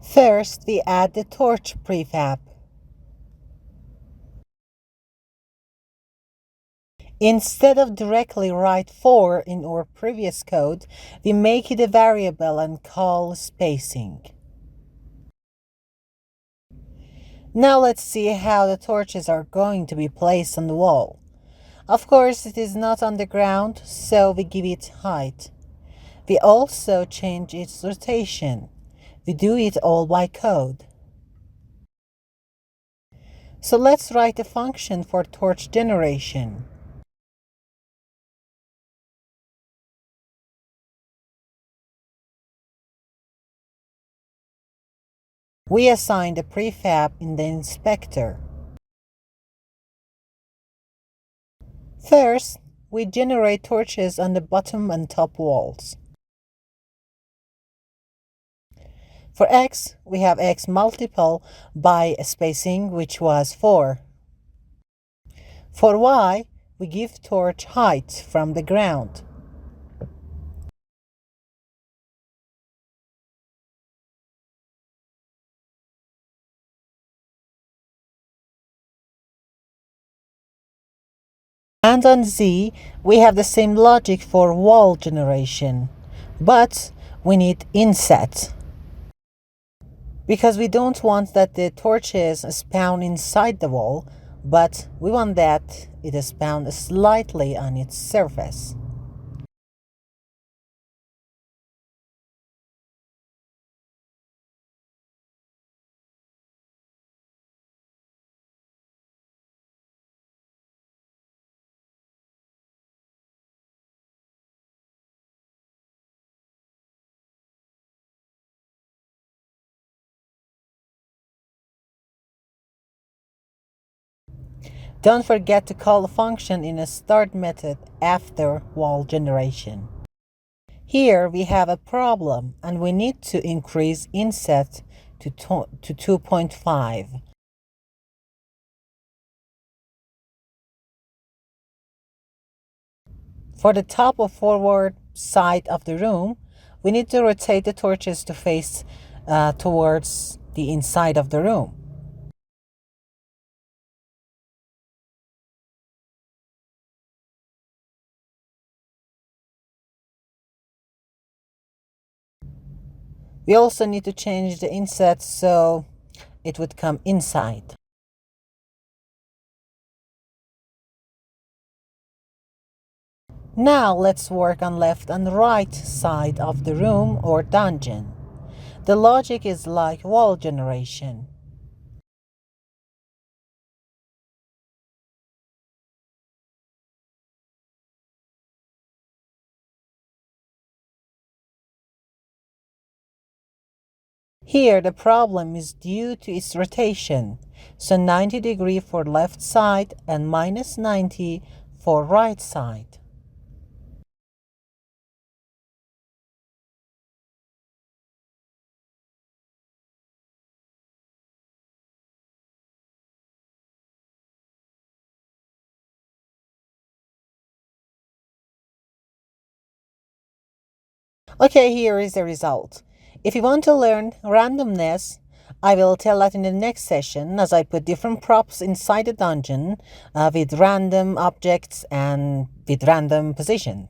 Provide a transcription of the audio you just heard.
First, we add the torch prefab. Instead of directly write 4 in our previous code, we make it a variable and call spacing. Now let's see how the torches are going to be placed on the wall. Of course, it is not on the ground, so we give it height. We also change its rotation. We do it all by code. So let's write a function for torch generation. We assign the prefab in the inspector. First, we generate torches on the bottom and top walls. For x, we have x multiple by a spacing which was 4. For y, we give torch height from the ground. And on z, we have the same logic for wall generation, but we need inset. Because we don't want that the torches spawn inside the wall, but we want that it spawn slightly on its surface. Don't forget to call a function in a start method after wall generation. Here we have a problem and we need to increase inset to 2.5. For the top or forward side of the room, we need to rotate the torches to face towards the inside of the room. We also need to change the inset so it would come inside. Now let's work on left and right side of the room or dungeon. The logic is like wall generation. Here the problem is due to its rotation, so 90 degree for left side and minus 90 for right side. Okay, here is the result. If you want to learn randomness, I will tell that in the next session as I put different props inside the dungeon with random objects and with random positions.